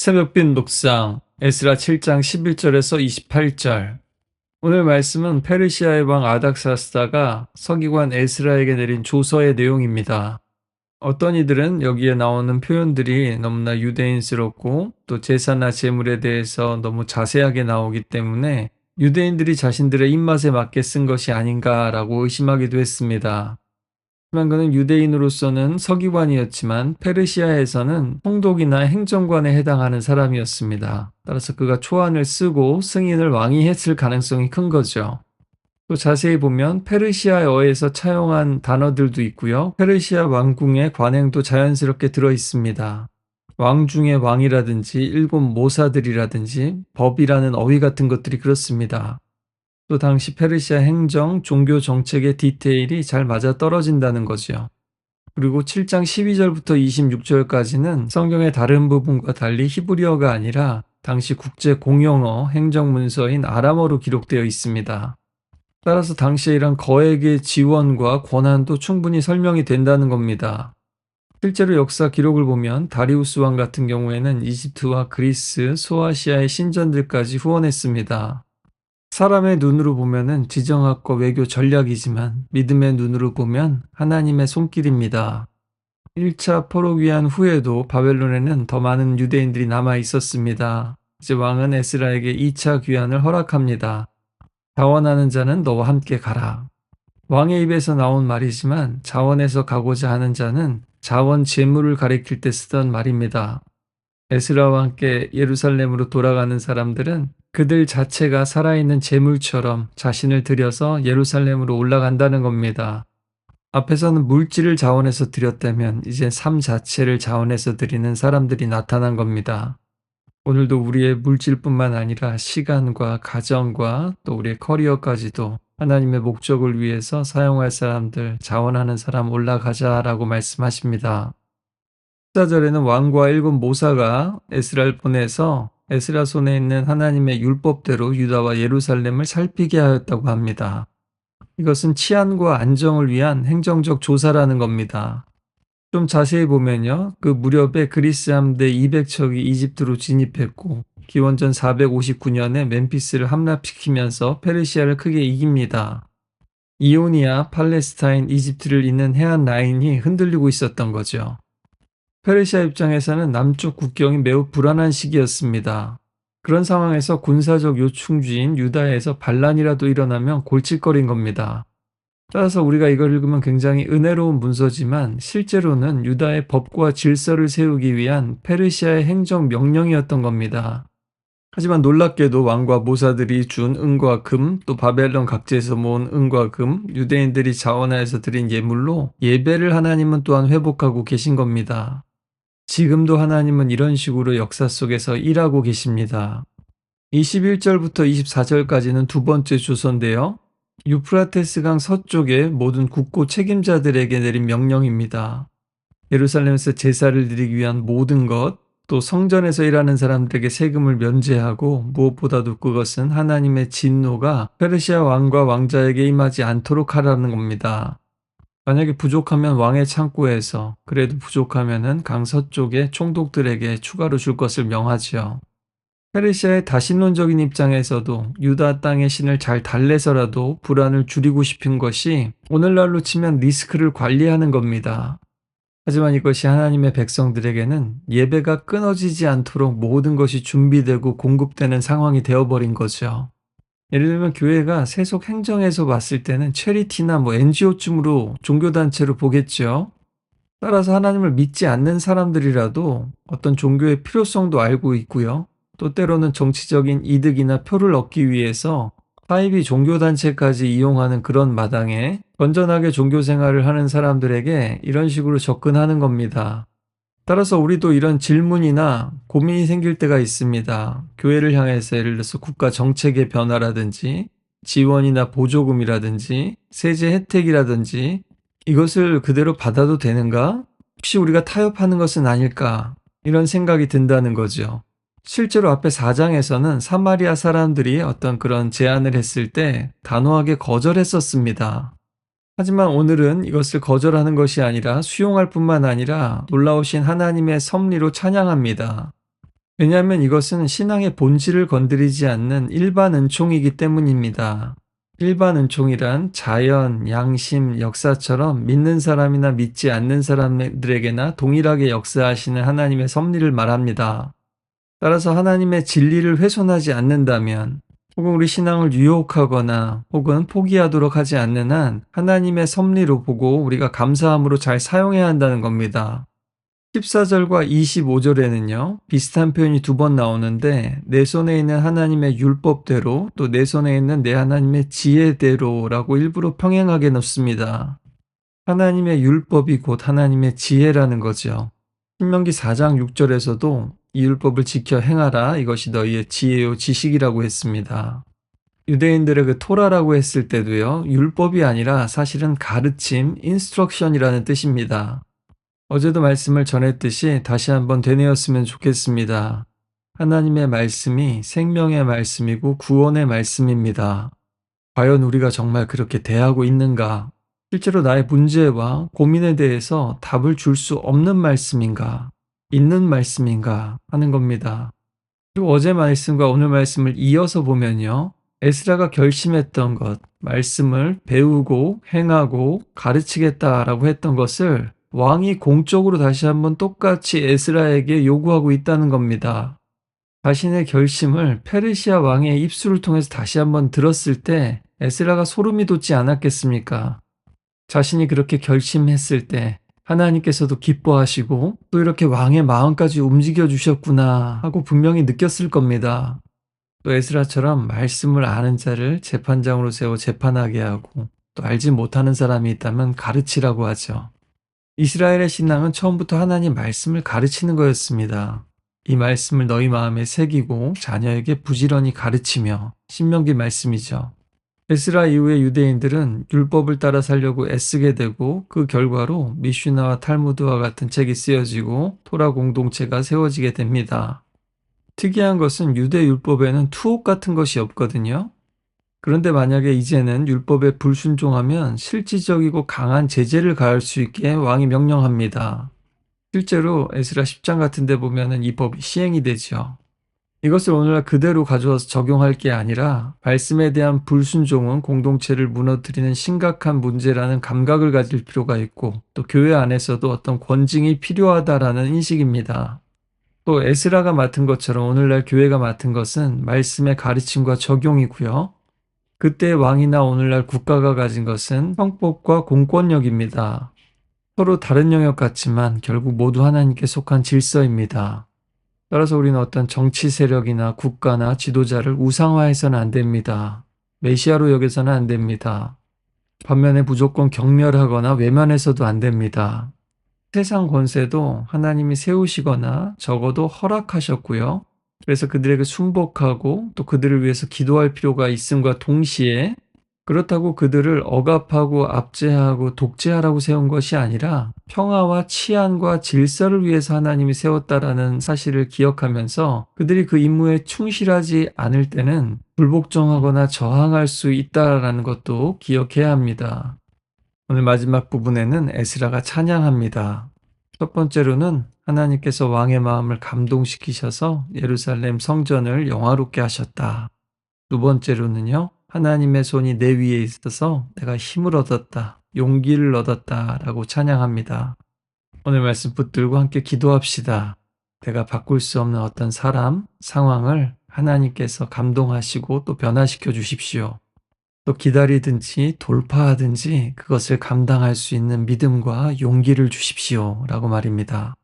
새벽빛 묵상 에스라 7장 11절에서 28절. 오늘 말씀은 페르시아의 왕 아닥사스다가 서기관 에스라에게 내린 조서의 내용입니다. 어떤 이들은 여기에 나오는 표현들이 너무나 유대인스럽고 또 제사나 제물에 대해서 너무 자세하게 나오기 때문에 유대인들이 자신들의 입맛에 맞게 쓴 것이 아닌가라고 의심하기도 했습니다. 하지만 그는 유대인으로서는 서기관이었지만 페르시아에서는 총독이나 행정관에 해당하는 사람이었습니다. 따라서 그가 초안을 쓰고 승인을 왕이 했을 가능성이 큰 거죠. 또 자세히 보면 페르시아어에서 차용한 단어들도 있고요. 페르시아 왕궁의 관행도 자연스럽게 들어 있습니다. 왕 중의 왕이라든지 일곱 모사들이라든지 법이라는 어휘 같은 것들이 그렇습니다. 또 당시 페르시아 행정, 종교 정책의 디테일이 잘 맞아떨어진다는 거지요. 그리고 7장 12절부터 26절까지는 성경의 다른 부분과 달리 히브리어가 아니라 당시 국제 공용어 행정문서인 아람어로 기록되어 있습니다. 따라서 당시에 이런 거액의 지원과 권한도 충분히 설명이 된다는 겁니다. 실제로 역사 기록을 보면 다리우스 왕 같은 경우에는 이집트와 그리스, 소아시아의 신전들까지 후원했습니다. 사람의 눈으로 보면은 지정학과 외교 전략이지만 믿음의 눈으로 보면 하나님의 손길입니다. 1차 포로 귀환 후에도 바벨론에는 더 많은 유대인들이 남아 있었습니다. 이제 왕은 에스라에게 2차 귀환을 허락합니다. 자원하는 자는 너와 함께 가라. 왕의 입에서 나온 말이지만 자원해서 가고자 하는 자는 자원 재물을 가리킬 때 쓰던 말입니다. 에스라와 함께 예루살렘으로 돌아가는 사람들은 그들 자체가 살아있는 재물처럼 자신을 들여서 예루살렘으로 올라간다는 겁니다. 앞에서는 물질을 자원해서 드렸다면 이제 삶 자체를 자원해서 드리는 사람들이 나타난 겁니다. 오늘도 우리의 물질뿐만 아니라 시간과 가정과 또 우리의 커리어까지도 하나님의 목적을 위해서 사용할 사람들, 자원하는 사람 올라가자라고 말씀하십니다. 14절에는 왕과 일곱 모사가 에스라를 보내서 에스라 손에 있는 하나님의 율법대로 유다와 예루살렘을 살피게 하였다고 합니다. 이것은 치안과 안정을 위한 행정적 조사라는 겁니다. 좀 자세히 보면요. 그 무렵에 그리스 함대 200척이 이집트로 진입했고 기원전 459년에 멤피스를 함락시키면서 페르시아를 크게 이깁니다. 이오니아, 팔레스타인, 이집트를 잇는 해안 라인이 흔들리고 있었던 거죠. 페르시아 입장에서는 남쪽 국경이 매우 불안한 시기였습니다. 그런 상황에서 군사적 요충지인 유다에서 반란이라도 일어나면 골칫거리인 겁니다. 따라서 우리가 이걸 읽으면 굉장히 은혜로운 문서지만 실제로는 유다의 법과 질서를 세우기 위한 페르시아의 행정 명령이었던 겁니다. 하지만 놀랍게도 왕과 모사들이 준 은과 금, 또 바벨론 각지에서 모은 은과 금, 유대인들이 자원하여서 드린 예물로 예배를 하나님은 또한 회복하고 계신 겁니다. 지금도 하나님은 이런 식으로 역사 속에서 일하고 계십니다. 21절부터 24절까지는 두 번째 조서인데요. 유프라테스강 서쪽의 모든 국고 책임자들에게 내린 명령입니다. 예루살렘에서 제사를 드리기 위한 모든 것, 또 성전에서 일하는 사람들에게 세금을 면제하고 무엇보다도 그것은 하나님의 진노가 페르시아 왕과 왕자에게 임하지 않도록 하라는 겁니다. 만약에 부족하면 왕의 창고에서, 그래도 부족하면은 강 서쪽의 총독들에게 추가로 줄 것을 명하지요. 페르시아의 다신론적인 입장에서도 유다 땅의 신을 잘 달래서라도 불안을 줄이고 싶은 것이 오늘날로 치면 리스크를 관리하는 겁니다. 하지만 이것이 하나님의 백성들에게는 예배가 끊어지지 않도록 모든 것이 준비되고 공급되는 상황이 되어버린 거죠. 예를 들면 교회가 세속 행정에서 봤을 때는 체리티나 NGO쯤으로 종교단체로 보겠죠. 따라서 하나님을 믿지 않는 사람들이라도 어떤 종교의 필요성도 알고 있고요. 또 때로는 정치적인 이득이나 표를 얻기 위해서 사이비 종교단체까지 이용하는 그런 마당에 건전하게 종교 생활을 하는 사람들에게 이런 식으로 접근하는 겁니다. 따라서 우리도 이런 질문이나 고민이 생길 때가 있습니다. 교회를 향해서 예를 들어서 국가 정책의 변화라든지 지원이나 보조금이라든지 세제 혜택이라든지 이것을 그대로 받아도 되는가? 혹시 우리가 타협하는 것은 아닐까? 이런 생각이 든다는 거죠. 실제로 앞에 4장에서는 사마리아 사람들이 어떤 그런 제안을 했을 때 단호하게 거절했었습니다. 하지만 오늘은 이것을 거절하는 것이 아니라 수용할 뿐만 아니라 놀라우신 하나님의 섭리로 찬양합니다. 왜냐하면 이것은 신앙의 본질을 건드리지 않는 일반 은총이기 때문입니다. 일반 은총이란 자연, 양심, 역사처럼 믿는 사람이나 믿지 않는 사람들에게나 동일하게 역사하시는 하나님의 섭리를 말합니다. 따라서 하나님의 진리를 훼손하지 않는다면, 혹은 우리 신앙을 유혹하거나 혹은 포기하도록 하지 않는 한 하나님의 섭리로 보고 우리가 감사함으로 잘 사용해야 한다는 겁니다. 14절과 25절에는요, 비슷한 표현이 두 번 나오는데, 내 손에 있는 하나님의 율법대로 또 내 손에 있는 내 하나님의 지혜대로라고 일부러 평행하게 놓습니다. 하나님의 율법이 곧 하나님의 지혜라는 거죠. 신명기 4장 6절에서도 이 율법을 지켜 행하라, 이것이 너희의 지혜요 지식이라고 했습니다. 유대인들의 그 토라라고 했을 때도요, 율법이 아니라 사실은 가르침, 인스트럭션이라는 뜻입니다. 어제도 말씀을 전했듯이 다시 한번 되뇌었으면 좋겠습니다. 하나님의 말씀이 생명의 말씀이고 구원의 말씀입니다. 과연 우리가 정말 그렇게 대하고 있는가? 실제로 나의 문제와 고민에 대해서 답을 줄 수 없는 말씀인가? 있는 말씀인가? 하는 겁니다. 그리고 어제 말씀과 오늘 말씀을 이어서 보면요, 에스라가 결심했던 것, 말씀을 배우고 행하고 가르치겠다라고 했던 것을 왕이 공적으로 다시 한번 똑같이 에스라에게 요구하고 있다는 겁니다. 자신의 결심을 페르시아 왕의 입술을 통해서 다시 한번 들었을 때 에스라가 소름이 돋지 않았겠습니까? 자신이 그렇게 결심했을 때 하나님께서도 기뻐하시고 또 이렇게 왕의 마음까지 움직여 주셨구나 하고 분명히 느꼈을 겁니다. 또 에스라처럼 말씀을 아는 자를 재판장으로 세워 재판하게 하고 또 알지 못하는 사람이 있다면 가르치라고 하죠. 이스라엘의 신앙은 처음부터 하나님 말씀을 가르치는 거였습니다. 이 말씀을 너희 마음에 새기고 자녀에게 부지런히 가르치며, 신명기 말씀이죠. 에스라 이후에 유대인들은 율법을 따라 살려고 애쓰게 되고 그 결과로 미슈나와 탈무드와 같은 책이 쓰여지고 토라 공동체가 세워지게 됩니다. 특이한 것은 유대 율법에는 투옥 같은 것이 없거든요. 그런데 만약에 이제는 율법에 불순종하면 실질적이고 강한 제재를 가할 수 있게 왕이 명령합니다. 실제로 에스라 10장 같은 데 보면은 이 법이 시행이 되죠. 이것을 오늘날 그대로 가져와서 적용할 게 아니라 말씀에 대한 불순종은 공동체를 무너뜨리는 심각한 문제라는 감각을 가질 필요가 있고 또 교회 안에서도 어떤 권징이 필요하다라는 인식입니다. 또 에스라가 맡은 것처럼 오늘날 교회가 맡은 것은 말씀의 가르침과 적용이고요. 그때 왕이나 오늘날 국가가 가진 것은 형법과 공권력입니다. 서로 다른 영역 같지만 결국 모두 하나님께 속한 질서입니다. 따라서 우리는 어떤 정치 세력이나 국가나 지도자를 우상화해서는 안 됩니다. 메시아로 여겨서는 안 됩니다. 반면에 무조건 경멸하거나 외면해서도 안 됩니다. 세상 권세도 하나님이 세우시거나 적어도 허락하셨고요. 그래서 그들에게 순복하고 또 그들을 위해서 기도할 필요가 있음과 동시에 그렇다고 그들을 억압하고 압제하고 독재하라고 세운 것이 아니라 평화와 치안과 질서를 위해서 하나님이 세웠다라는 사실을 기억하면서 그들이 그 임무에 충실하지 않을 때는 불복종하거나 저항할 수 있다라는 것도 기억해야 합니다. 오늘 마지막 부분에는 에스라가 찬양합니다. 첫 번째로는 하나님께서 왕의 마음을 감동시키셔서 예루살렘 성전을 영화롭게 하셨다. 두 번째로는요, 하나님의 손이 내 위에 있어서 내가 힘을 얻었다, 용기를 얻었다 라고 찬양합니다. 오늘 말씀 붙들고 함께 기도합시다. 내가 바꿀 수 없는 어떤 사람, 상황을 하나님께서 감동하시고 또 변화시켜 주십시오. 또 기다리든지 돌파하든지 그것을 감당할 수 있는 믿음과 용기를 주십시오 라고 말입니다.